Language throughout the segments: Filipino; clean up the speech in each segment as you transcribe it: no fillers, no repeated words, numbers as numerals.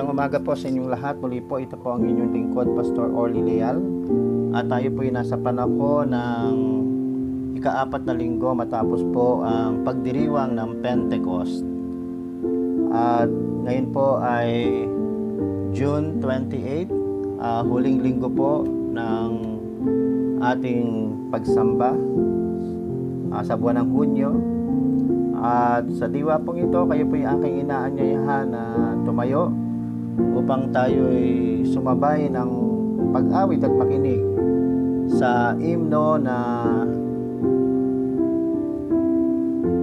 Magandang umaga po sa inyong lahat. Muli po, ito po ang inyong lingkod, Pastor Orly Leal. At tayo po ay nasa panahon ng ika-4 na linggo matapos po ang pagdiriwang ng Pentecost. At ngayon po ay June 28, huling linggo po ng ating pagsamba sa buwan ng Hunyo. At sa diwa pong ito, kayo po yung aking inaanyayahan na tumayo upang tayo ay sumabay ng pag-awit at makinig sa hymno na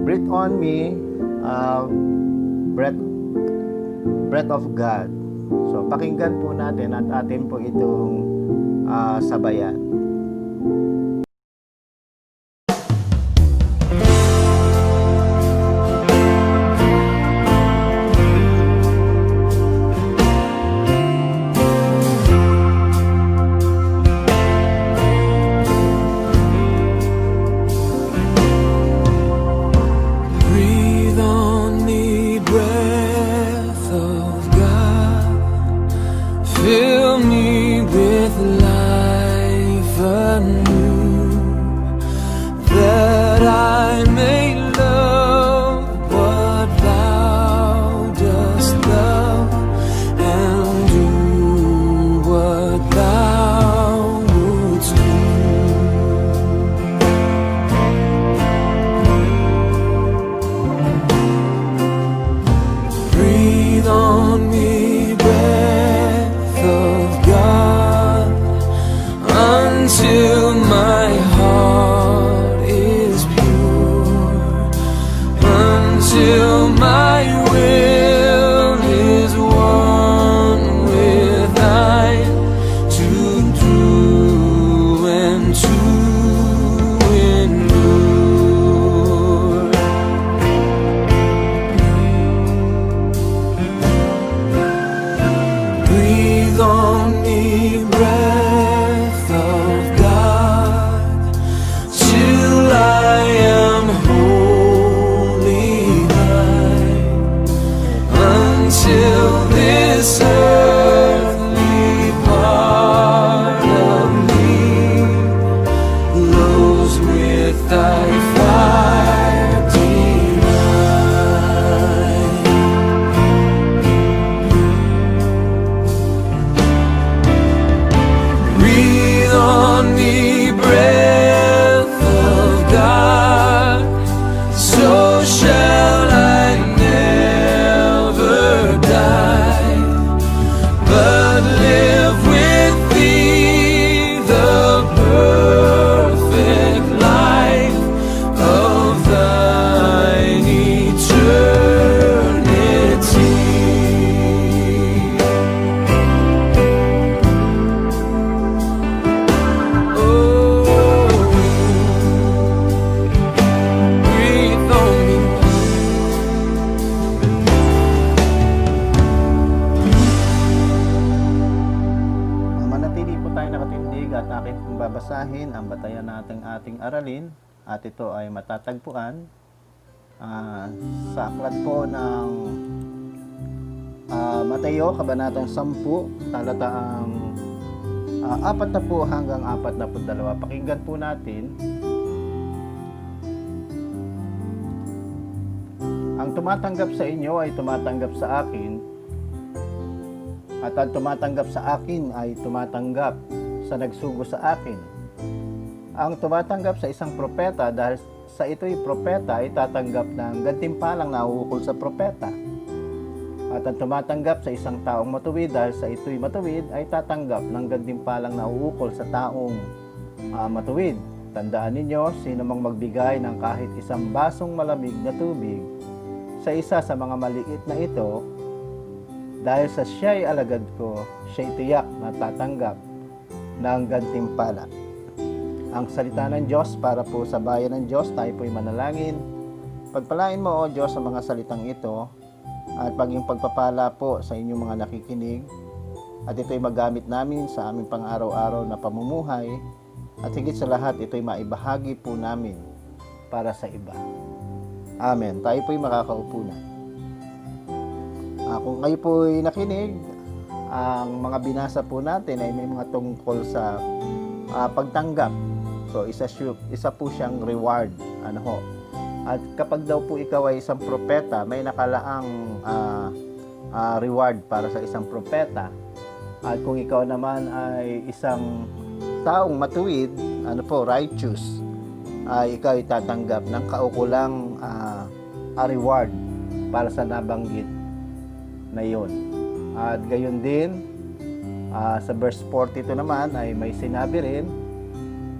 Breathe on Me, Breath of God. So pakinggan po natin at atin po itong sabayan. Fill me with life anew, that I may love what thou dost love, and do what thou wouldst do. Breathe on me, until my heart is pure, until my will is one with thine, to do and to endure. Breathe on me, breath of God, till I am wholly thine, until this earthly part of me glows with thy fire divine. Breathe on me, breath of God, so shall I never die, but live with thee the perfect life of thine eternity. At akin pong babasahin ang batayan nating ating aralin, at ito ay matatagpuan sa aklat po ng Mateo, kabanatang 10, talataang 40 hanggang 42. Pakinggan po natin. Ang tumatanggap sa inyo ay tumatanggap sa akin, at ang tumatanggap sa akin ay tumatanggap sa nagsugo sa akin. Ang tumatanggap sa isang propeta dahil sa ito'y propeta ay tatanggap ng gantimpalang nauukol sa propeta. At ang tumatanggap sa isang taong matuwid dahil sa ito'y matuwid ay tatanggap ng gantimpalang nauukol sa taong matuwid. Tandaan ninyo, sino mang magbigay ng kahit isang basong malamig na tubig sa isa sa mga maliit na ito, dahil sa siya'y alagad ko, siya'y tiyak na tatanggap ng gantimpala. Ang salita ng Diyos para po sa bayan ng Diyos. Tayo po'y manalangin. Pagpalain mo, O Diyos, sa mga salitang ito, at paging pagpapala po sa inyong mga nakikinig, at ito'y magamit namin sa aming pang-araw-araw na pamumuhay, at higit sa lahat, ito'y maibahagi po namin para sa iba. Amen. Tayo po'y makakaupo na. Kung kayo po'y nakinig, ang mga binasa po natin ay may mga tungkol sa pagtanggap. So isa po siyang reward, ano ho. At kapag daw po ikaw ay isang propeta, may nakalaang reward para sa isang propeta. At kung ikaw naman ay isang taong matuwid, ano po, righteous, ay ikaw ay tatanggap ng kaukulang reward para sa nabanggit na yon. At gayon din, sa verse 42 naman ay may sinabi rin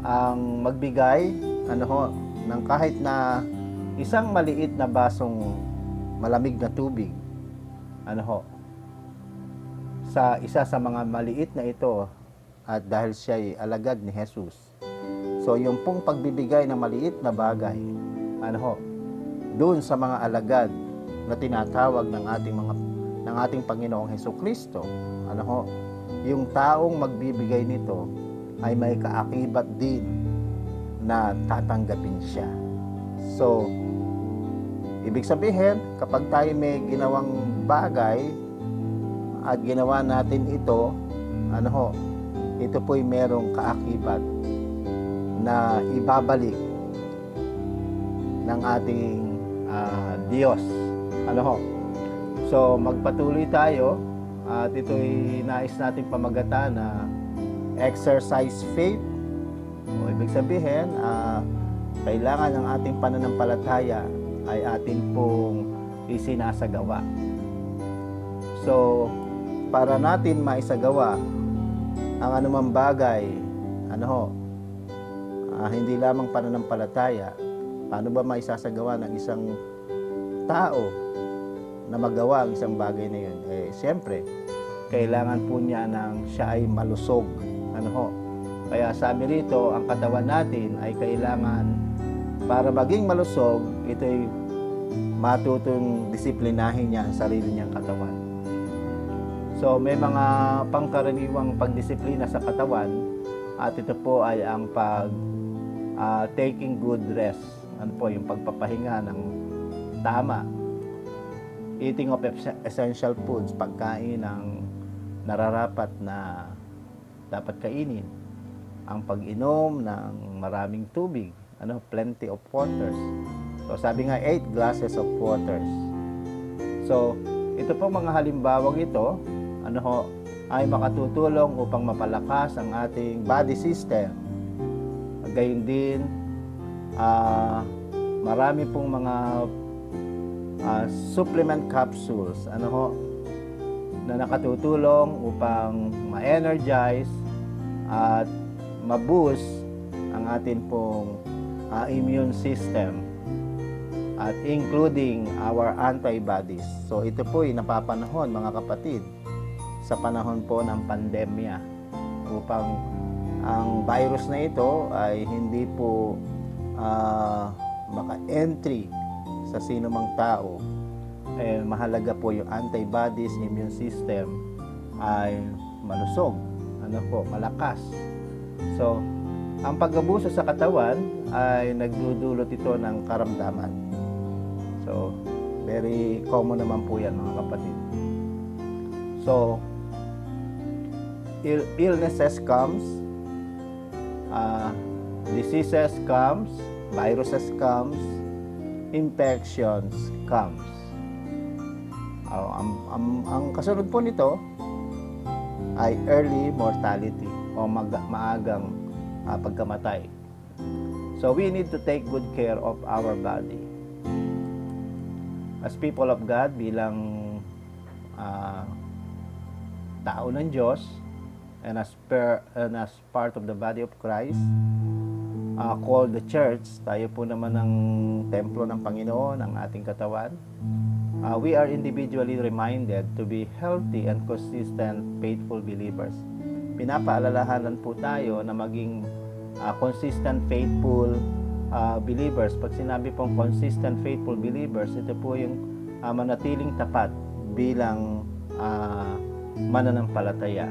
ang magbigay ng kahit na isang maliit na basong malamig na tubig sa isa sa mga maliit na ito, at dahil siya ay alagad ni Jesus. So yung pong pagbibigay ng maliit na bagay doon sa mga alagad na tinatawag ng ating Panginoong Hesukristo, yung taong magbibigay nito ay may kaakibat din na tatanggapin siya. So, ibig sabihin, kapag tayo may ginawang bagay at ginawa natin ito, ito po'y merong kaakibat na ibabalik ng ating Diyos. So, magpatuloy tayo at ito'y nais nating pamagatan na exercise faith. O ibig sabihin, kailangan ng ating pananampalataya ay atin pong isinasagawa. So, para natin maisagawa ang anumang bagay, hindi lamang pananampalataya, paano ba maisasagawa ng isang tao na magawa ang isang bagay na yun? Siyempre, kailangan po niya siya ay malusog. Kaya sabi rito, ang katawan natin ay kailangan, para maging malusog, ito'y matutong disiplinahin niya ang sarili niyang katawan. So, may mga pangkaraniwang pagdisiplina sa katawan, at ito po ay ang taking good rest. Yung pagpapahinga ng tama. Eating of essential foods, pagkain ng nararapat na dapat kainin. Ang pag-inom ng maraming tubig, plenty of waters. So sabi nga 8 glasses of waters. So ito po mga halimbawang ito, ay makatutulong upang mapalakas ang ating body system. Gayon din, marami pong mga supplement capsules na nakatutulong upang ma-energize at ma-boost ang atin pong immune system, at including our antibodies. So ito po ay napapanahon, mga kapatid, sa panahon po ng pandemya, upang ang virus na ito ay hindi po maka-entry sa sino mang tao. Mahalaga po yung antibodies, immune system ay malusog, malakas. So, ang pag-abuso sa katawan ay nagdudulot ito ng karamdaman. So, very common naman po yan, mga kapatid. So, illnesses comes, diseases comes, viruses comes, infections comes. Ang kasunod po nito ay early mortality o maagang pagkamatay. So we need to take good care of our body. As people of God, bilang tao ng Diyos, and as part of the body of Christ, called the church, tayo po naman ng templo ng Panginoon, ang ating katawan. We are individually reminded to be healthy and consistent, faithful believers. Pinapaalalahanan po tayo na maging consistent, faithful believers. Pag sinabi pong consistent, faithful believers, ito po yung manatiling tapat bilang mananampalataya.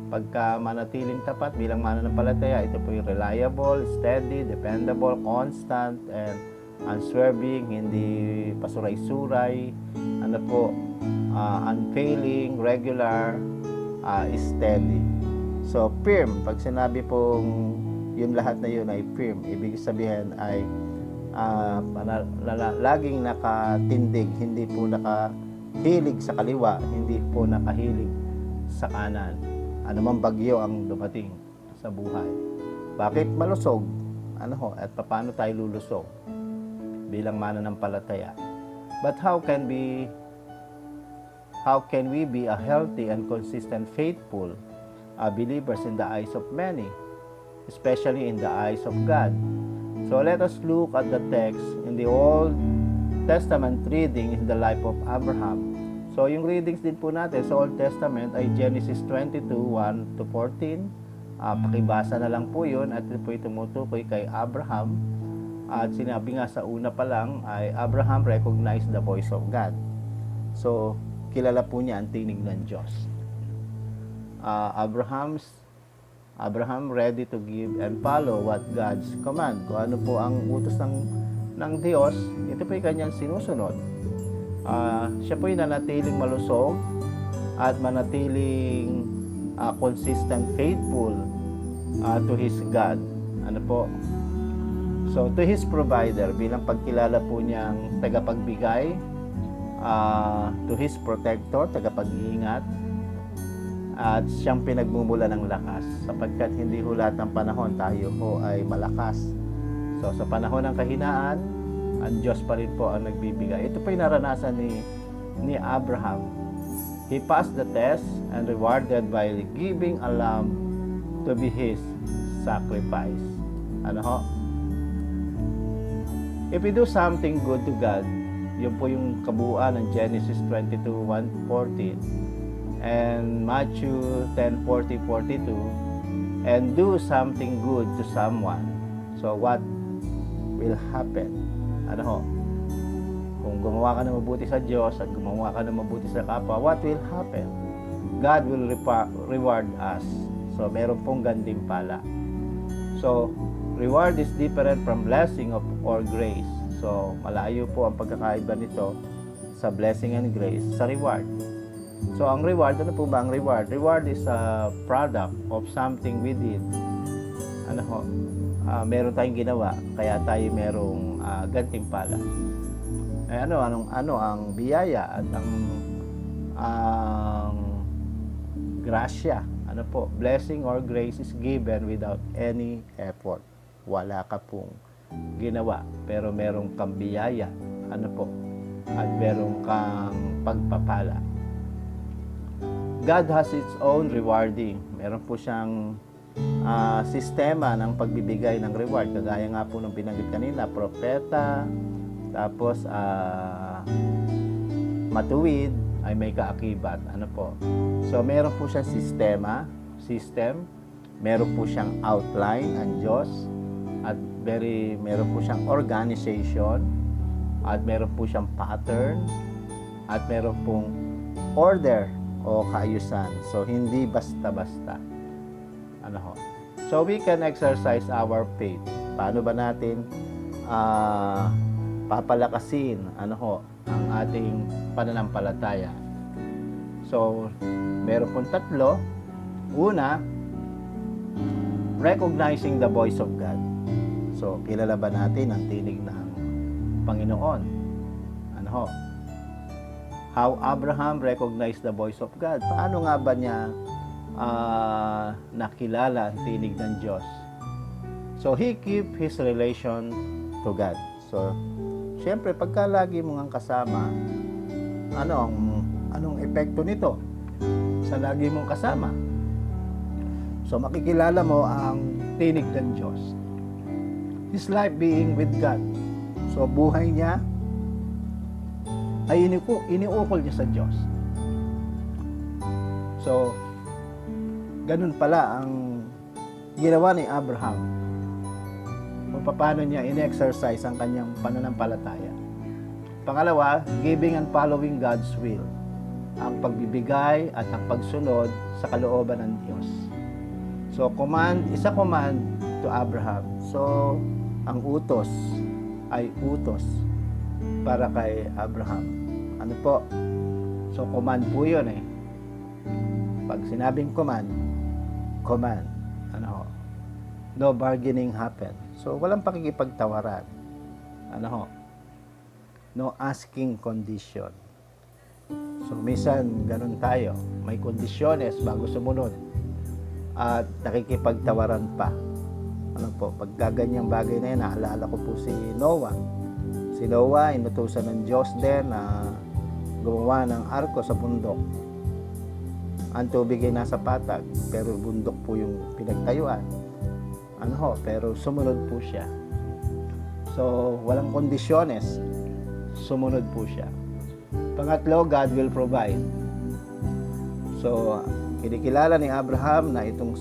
Pagka manatiling tapat bilang mananampalataya, ito po yung reliable, steady, dependable, constant, and unswerving, hindi pasuray-suray, unfailing, regular, steady. So, firm, pag sinabi pong yung lahat na yun ay firm, ibig sabihin ay laging nakatindig, hindi po nakahilig sa kaliwa, hindi po nakahilig sa kanan. Ano mang bagyo ang dumating sa buhay. Bakit malusog? At paano tayo lulusog bilang mananampalataya? But how can we be a healthy and consistent faithful believers in the eyes of many, especially in the eyes of God? So let us look at the text in the Old Testament reading in the life of Abraham. So yung readings din po natin sa Old Testament ay Genesis 22:1-14. Pakibasa na lang po yun at ito po tumutukoy kay Abraham. At sinabi nga sa una pa lang ay Abraham recognized the voice of God. So kilala po niya ang tinig ng Diyos. Abraham ready to give and follow what God's command. Kung ano po ang utos ng Diyos, ito po yung kanyang sinusunod. Siya po yung nanatiling malusog at manatiling consistent, faithful to His God. So, to His provider, bilang pagkilala po niyang tagapagbigay, to His protector, tagapag-iingat, at siyang pinagmumula ng lakas, sapagkat hindi ho lahat ng panahon tayo ho ay malakas. So, sa panahon ng kahinaan, ang Diyos pa rin po ang nagbibigay. Ito po yung naranasan ni Abraham. He passed the test and rewarded by giving a lamb to be his sacrifice. If we do something good to God, yun po yung kabuuan ng Genesis 22:1-14 and Matthew 10:40-42, and do something good to someone. So what will happen? Kung gumawa ka na mabuti sa Diyos at gumawa ka na mabuti sa kapwa, what will happen? God will reward us. So meron pong gantimpala. So reward is different from blessing or grace. So malayo po ang pagkakaiba nito sa blessing and grace sa reward. So ang reward, ano po ba ang reward? Reward is a product of something we did. Meron tayong ginawa, kaya tayo merong gantimpala. Ano ang biyaya at ang grasya? Blessing or grace is given without any effort. Wala ka pong ginawa, pero merong kang biyaya. At merong kang pagpapala. God has its own rewarding. Meron po siyang sistema ng pagbibigay ng reward. Kagaya nga po nung binanggit kanina, propeta, tapos matuwid ay may kaakibat. So meron po siyang system, meron po siyang outline ang Diyos, at meron po siyang organization, at meron po siyang pattern, at meron pong order o kaayusan. So hindi basta-basta. So we can exercise our faith. Paano ba natin papalakasin ang ating pananampalataya? So meron pong tatlo. Una, recognizing the voice of God. So kilala ba natin ang tinig ng Panginoon? How Abraham recognized the voice of God. Paano nga ba niya nakilala ang tinig ng Diyos? So, he keep his relation to God. So, syempre, pagka lagi mo ngang kasama, anong epekto nito sa lagi mong kasama? So, makikilala mo ang tinig ng Diyos. His life being with God. So, buhay niya ay iniukol niya sa Diyos. So, ganun pala ang ginawa ni Abraham. Kung paano niya in-exercise ang kanyang pananampalataya. Pangalawa, giving and following God's will. Ang pagbibigay at ang pagsunod sa kalooban ng Diyos. So, isa command to Abraham. So, ang utos ay utos para kay Abraham. So, command po yun Pag sinabing command, command. Ano ho? No bargaining happen. So, walang pakikipagtawaran. Ano ho? No asking condition. So, minsan, ganun tayo. May kondisyones bago sumunod. At nakikipagtawaran pa. Ano po, pag gaganyang bagay na yan, naalala ko po si Noah. Si Noah, inutusan ng Diyos din na gumawa ng arko sa bundok. Ang tubig ay nasa patag, pero bundok po yung pinagtayuan. Ano ho, pero sumunod po siya. So, walang kondisyones, sumunod po siya. Pangatlo, God will provide. So, kinikilala ni Abraham na itong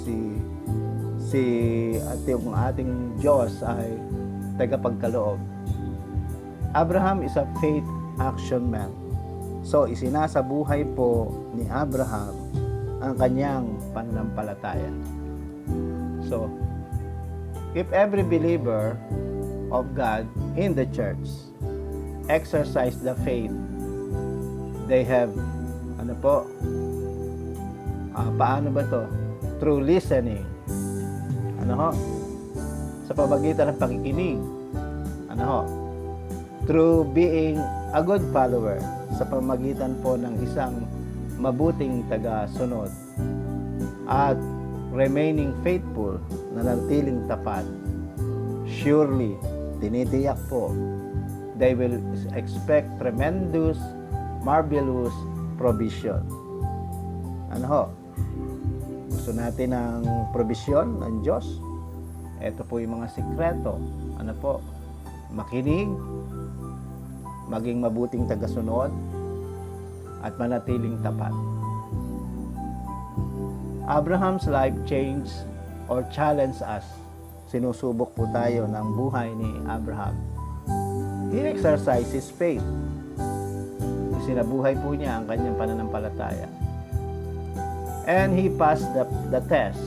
yung ating Diyos ay tagapagkaloob. Abraham is a faith action man. So, isinasabuhay po ni Abraham ang kanyang pananampalataya. So, if every believer of God in the church exercise the faith they have, paano ba to? Through listening. Sa pamagitan ng pakikinig. Through being a good follower. Sa pamagitan po ng isang mabuting taga-sunod. At remaining faithful, nanatiling tapat. Surely, tinitiyak po, they will expect tremendous, marvelous provision. Gusto natin ng provision ng Diyos? Ito po yung mga sikreto. Makinig, maging mabuting tagasunod, at manatiling tapat. Abraham's life changed or challenged us. Sinusubok po tayo ng buhay ni Abraham. He exercised his faith. Sinabuhay po niya ang kanyang pananampalataya. And he passed the test.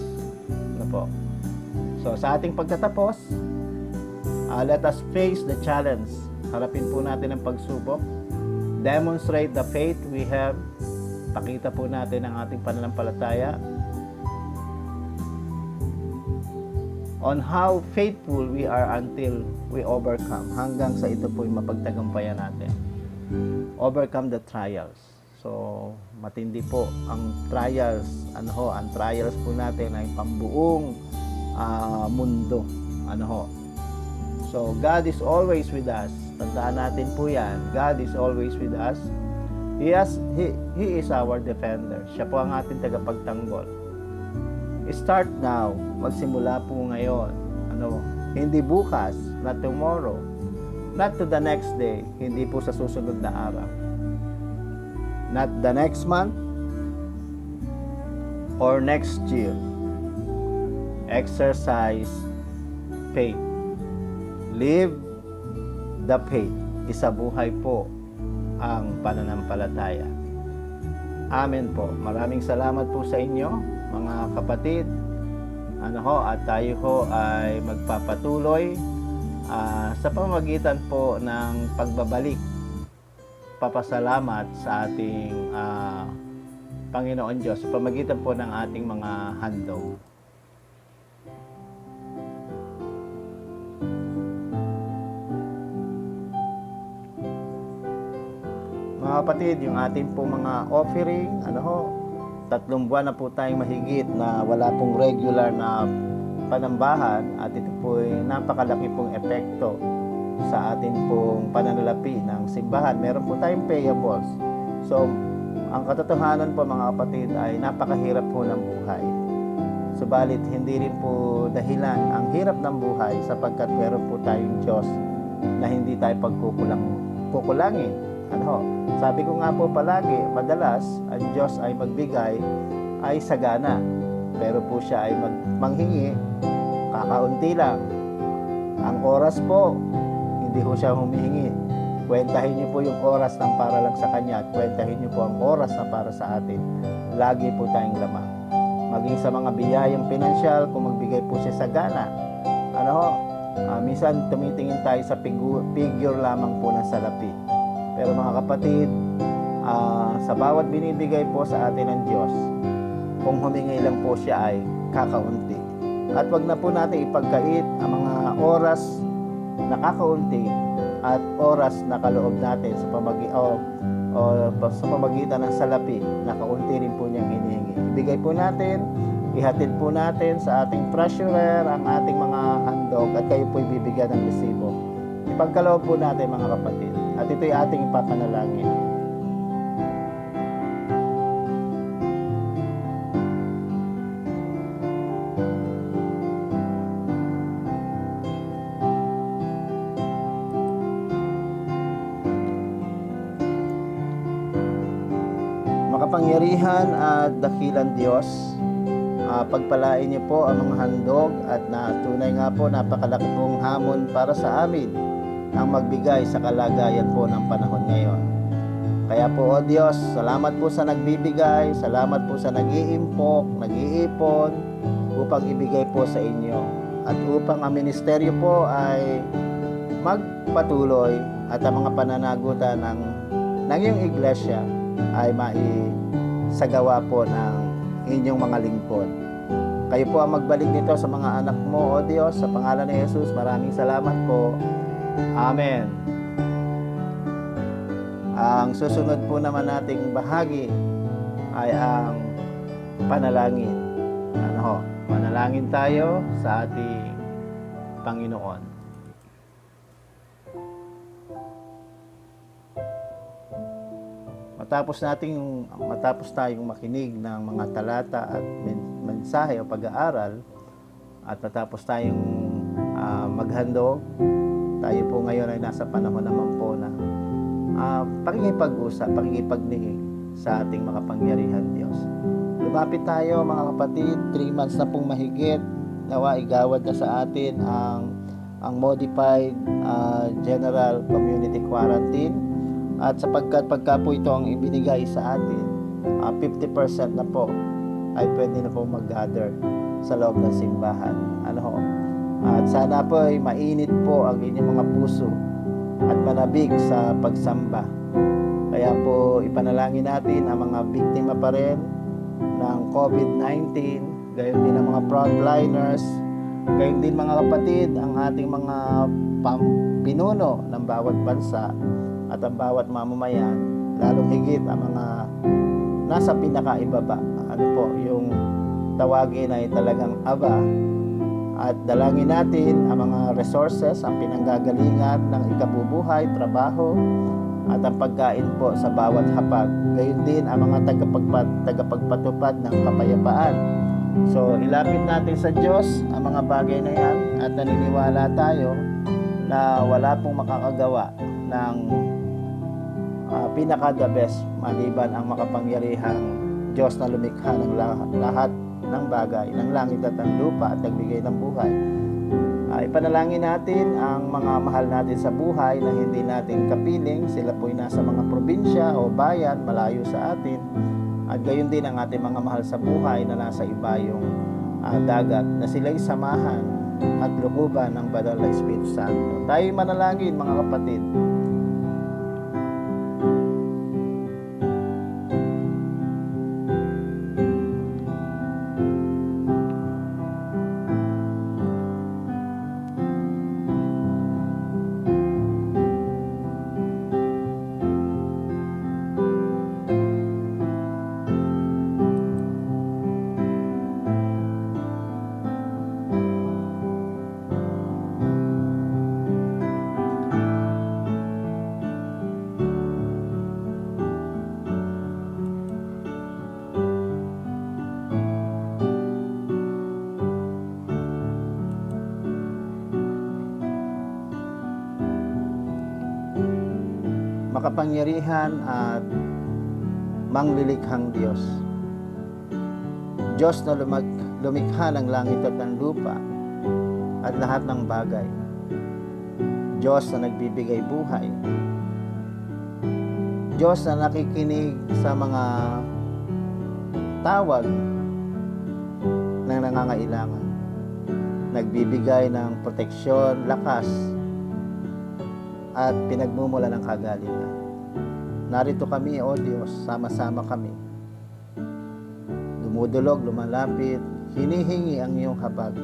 So, sa ating pagtatapos, let us face the challenge. Harapin po natin ang pagsubok. Demonstrate the faith we have. Pakita po natin ang ating pananampalataya. On how faithful we are until we overcome. Hanggang sa ito po yung mapagtagumpayan natin. Overcome the trials. So, matindi po ang trials. Ang trials po natin ay pambuong mundo. So, God is always with us. Tandaan natin po yan. God is always with us. He is our defender. Siya po ang ating tagapagtanggol. Start now. Magsimula po ngayon. Hindi bukas, not tomorrow. Not to the next day. Hindi po sa susunod na araw. Not the next month or next year. Exercise faith. Live the faith. Isabuhay po ang pananampalataya. Amen po. Maraming salamat po sa inyo, mga kapatid. At tayo ho ay magpapatuloy sa pamamagitan po ng pagbabalik. Papasalamat sa ating Panginoon Diyos sa pamamagitan po ng ating mga handog. Mga kapatid, yung ating po mga offering, 3 buwan na po tayong mahigit na wala pong regular na panambahan at ito po ay napakalaki pong epekto sa atin pong pananalapi ng simbahan. Meron po tayong payables. So, ang katotohanan po mga kapatid ay napakahirap po ng buhay. Subalit, hindi rin po dahilan ang hirap ng buhay sapagkat meron po tayong Diyos na hindi tayo kukulangin. Sabi ko nga po palagi, madalas, ang Diyos ay magbigay ay sagana. Pero po siya ay manghingi, kakaunti lang. Ang oras po, hindi po siya humihingi. Kwentahin niyo po yung oras ng para lang sa Kanya at kwentahin niyo po ang oras na para sa atin. Lagi po tayong lamang. Maging sa mga biyayang pinansyal, kung magbigay po siya sagana. Minsan tumitingin tayo sa figure lamang po ng salapi. Pero mga kapatid, sa bawat binibigay po sa atin ng Diyos, kung humingi lang po siya ay kakaunti. At wag na po natin ipagkait ang mga oras na kakaunti at oras na kaloob natin sa sa pamagitan ng salapi na kaunti rin po niyang hinihingi. Ibigay po natin, ihatid po natin sa ating treasurer ang ating mga handog at kayo po ibibigyan ng resibo. Ipagkaloob po natin mga kapatid at ito'y ating ipapanalangin. Makapangyarihan at dakilang Diyos, pagpalain niyo po ang mga handog at tunay nga po napakalaki pong hamon para sa amin ang magbigay sa kalagayan po ng panahon ngayon. Kaya po, O Diyos, salamat po sa nagbibigay, salamat po sa nag-iimpok, nag-iipon upang ibigay po sa inyo at upang ang ministeryo po ay magpatuloy at ang mga pananagutan ng iyong iglesia ay maisagawa po ng inyong mga lingkod. Kayo po ang magbalik nito sa mga anak mo, O Diyos, sa pangalan ni Jesus. Maraming salamat po. Amen. Ang susunod po naman nating bahagi ay ang panalangin. Manalangin tayo sa ating Panginoon. Matapos tayong makinig ng mga talata at mensahe o pag-aaral at matapos tayong maghandog, tayo po ngayon ay nasa panahon naman po na pakikipag-usap, pakikipagdinig sa ating makapangyarihan Diyos. Lumapit tayo mga kapatid, 3 months na pong mahigit, nawa igawad na sa atin ang modified general community quarantine. At sapagkat pagka po ito ang ibinigay sa atin, 50% na po ay pwede na po mag-gather sa loob ng simbahan. At sana po ay mainit po ang inyong mga puso at manabig sa pagsamba. Kaya po ipanalangin natin ang mga biktima pa rin ng COVID-19, gayon din ang mga frontliners, gayon din mga kapatid, ang ating mga pinuno ng bawat bansa at ang bawat mamamayan, lalong higit ang mga nasa pinakaibaba. Yung tawagin ay talagang Aba. At dalangin natin ang mga resources, ang pinanggagalingan ng ikabubuhay, trabaho, at ang pagkain po sa bawat hapag. Gayon din ang mga tagapagpatupad ng kapayapaan. So, ilapit natin sa Diyos ang mga bagay na yan at naniniwala tayo na wala pong makakagawa ng pinaka-the best maliban ang makapangyarihang Diyos na lumikha ng lahat ng bagay, ng langit at ng lupa at nagbigay ng buhay. Ipanalangin natin ang mga mahal natin sa buhay na hindi natin kapiling. Sila po'y nasa mga probinsya o bayan malayo sa atin. At gayon din ang ating mga mahal sa buhay na nasa ibayong dagat, na sila'y samahan at lukuban ng banal na Espiritu Santo. Tayo'y manalangin mga kapatid. Makapangyarihan at manglilikhang Diyos, Diyos na lumikha ng langit at ng lupa at lahat ng bagay, Diyos na nagbibigay buhay, Diyos na nakikinig sa mga tawag ng nangangailangan, nagbibigay ng proteksyon, lakas at pinagmumula ng kagalingan. Narito kami, O Diyos, sama-sama kami. dumudulog, lumalapit, hinihingi ang iyong habag.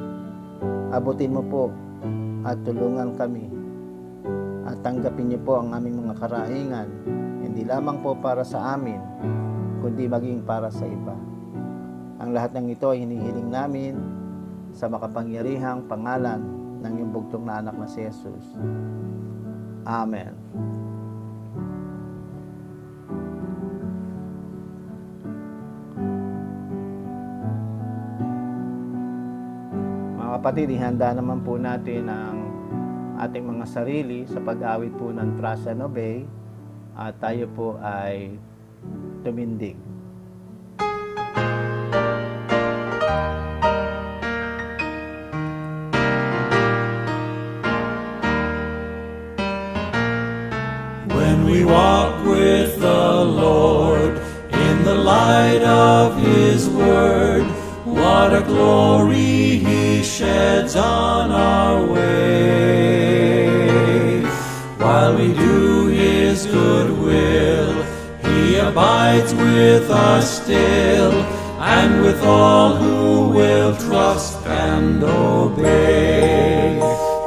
Abutin mo po at tulungan kami at tanggapin niyo po ang aming mga karahingan, hindi lamang po para sa amin, kundi maging para sa iba. Ang lahat ng ito ay hinihiling namin sa makapangyarihang pangalan ng iyong bugtong na anak na si Jesus. Amen. Mga kapatid, ihanda naman po natin ang ating mga sarili sa pag-awit po ng Trust and Obey at tayo po ay tumindig. When we walk with the Lord in the light of His Word, what a glory He sheds on our way. While we do His good will, He abides with us still, and with all who will trust and obey.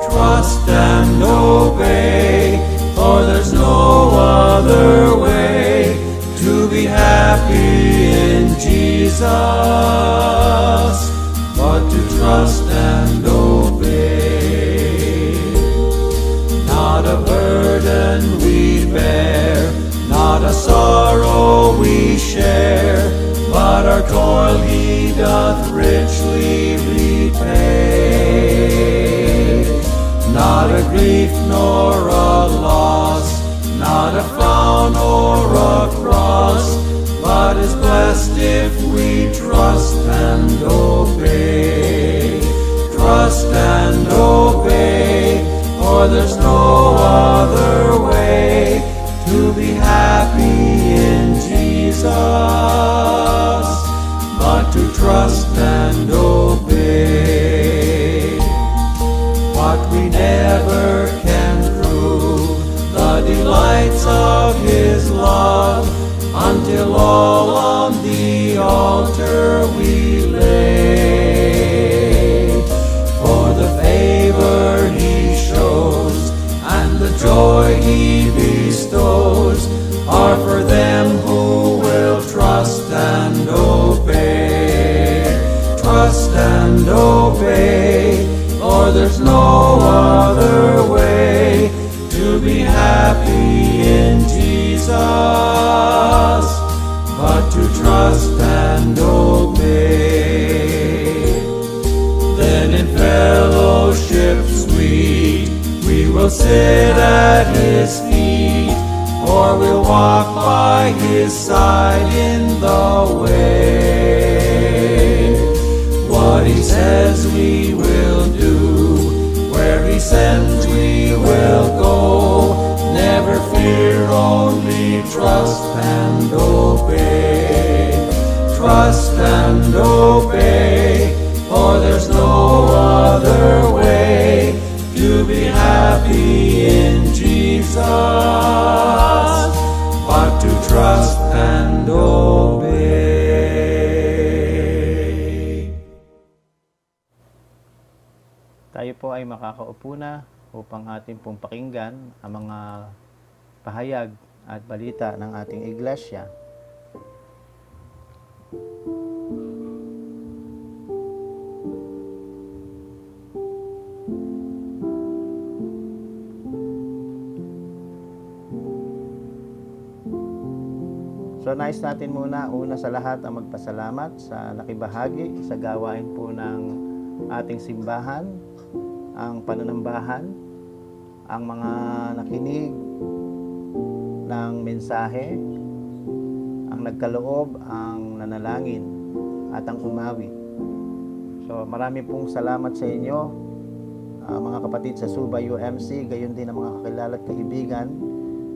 Trust and obey, for there's no other way to be happy in Jesus but to trust and obey. Not a burden we bear, not a sorrow we share, but our toil He doth richly repay. Not a grief nor a loss, not a frown or a cross, but is blessed if we trust and obey. Trust and obey, for there's no other way to be happy in Jesus but to trust and obey. What we never can prove, the delights of His love, until all on the altar we lay. For the favor He shows and the joy He bestows are for them who will trust and obey. Trust and obey, for there's no other way to be happy in Jesus but to trust and obey. Then in fellowship sweet we will sit at His feet, or we'll walk by His side in the way. What He says we will do, where He sends we will go. Never fear, only trust and obey. Trust and obey, for there's no other way to be happy in Jesus but to trust and obey. Tayo po ay makakaupo na upang ating pong pakinggan ang mga pahayag at balita ng ating iglesia. So nais natin muna, una sa lahat, ang magpasalamat sa nakibahagi sa gawain po ng ating simbahan, ang pananambahan, ang mga nakinig ng mensahe, ang nagkaloob, ang nanalangin, at ang umawit. So marami pong salamat sa inyo, mga kapatid sa Suba UMC, gayon din ang mga kakilala at kaibigan,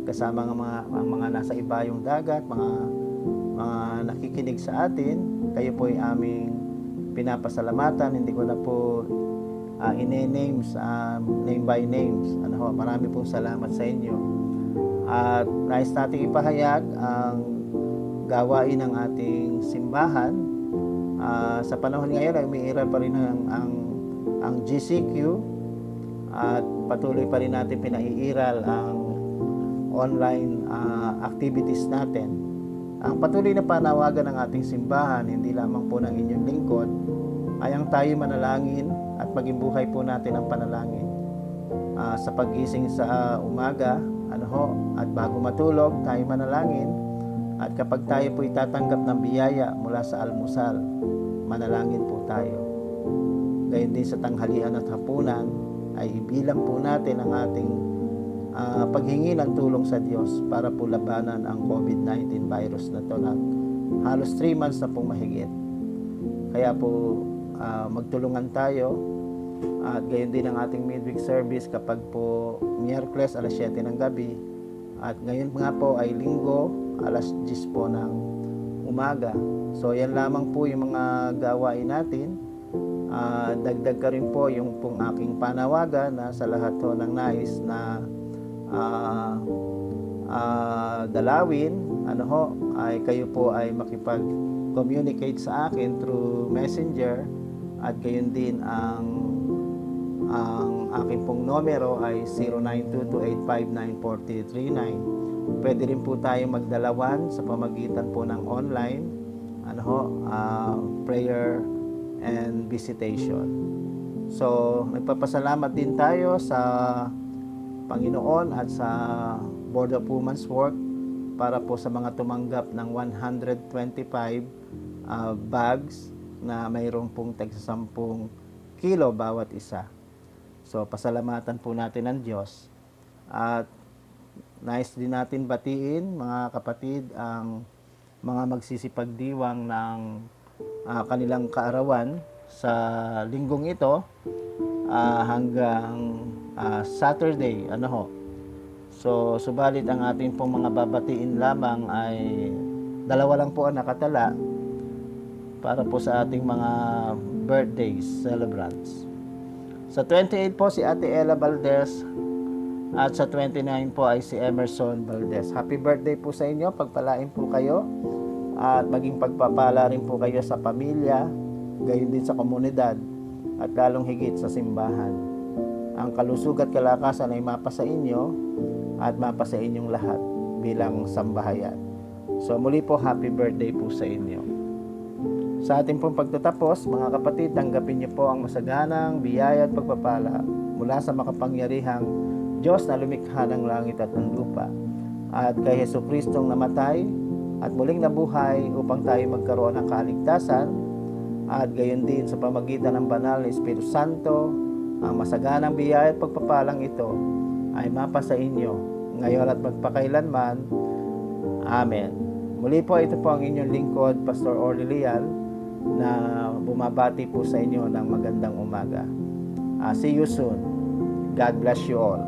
kasama ang mga nasa ibayong dagat, mga nakikinig sa atin. Kayo po ay aming pinapasalamatan. Hindi ko na po ine-names, name by names. Marami pong salamat sa inyo. At nais nating ipahayag ang gawain ng ating simbahan Sa panahon ngayon ay umiiral pa rin ang GCQ at patuloy pa rin natin pinaiiral ang online activities natin. Ang patuloy na panawagan ng ating simbahan, hindi lamang po ng inyong lingkod, ay ang tayo manalangin at maging buhay po natin ang panalangin. Sa paggising sa umaga, at bago matulog, tayo manalangin. At kapag tayo po itatanggap ng biyaya mula sa almusal, manalangin po tayo. Gayon din sa tanghalian at hapunan, ay ibilang po natin ang ating paghingi ng tulong sa Diyos para po labanan ang COVID-19 virus na ito na halos 3 months na pong mahigit. Kaya po magtulungan tayo at gayon din ang ating midweek service kapag po Miyerkules alas 7 ng gabi at ngayon nga po ay Linggo alas 10 po ng umaga. So yan lamang po yung mga gawain natin. Dagdag ka rin po yung pong aking panawagan na sa lahat ho ng nais na dalawin, ay kayo po ay makipag-communicate sa akin through Messenger at gayon din ang aking pong numero ay 0922859439. Pwede rin po tayong magdalawan sa pamagitan po ng online prayer and visitation. So, nagpapasalamat din tayo sa Panginoon at sa Board of Women's Work para po sa mga tumanggap ng 125 bags na mayroong pong tag 10 kilo bawat isa. So, pasalamatan po natin ang Diyos. At nais din natin batiin, mga kapatid, ang mga magsisipagdiwang ng kanilang kaarawan sa linggong ito hanggang Saturday. So, subalit ang ating pong mga babatiin lamang ay 2 lang po ang nakatala para po sa ating mga birthdays celebrants. Sa 28 po si Ate Ella Valdez at sa 29 po ay si Emerson Valdez. Happy birthday po sa inyo, pagpalain po kayo at maging pagpapala rin po kayo sa pamilya, gayon din sa komunidad at lalong higit sa simbahan. Ang kalusug at kalakasan ay mapa sa inyo at mapa sa inyong lahat bilang sambahayan. So muli po, happy birthday po sa inyo. Sa ating pong pagtatapos, mga kapatid, tanggapin niyo po ang masaganang biyaya at pagpapala mula sa makapangyarihang Diyos na lumikha ng langit at ng lupa at kay Jesucristong namatay at muling nabuhay upang tayo magkaroon ng kaligtasan at gayon din sa pamagitan ng banal na Espiritu Santo. Ang masaganang biyaya at pagpapalang ito ay mapa sa inyo ngayon at magpakailanman. Amen. Muli po, ito po ang inyong lingkod, Pastor Orly Leal, na bumabati po sa inyo ng magandang umaga. See you soon. God bless you all.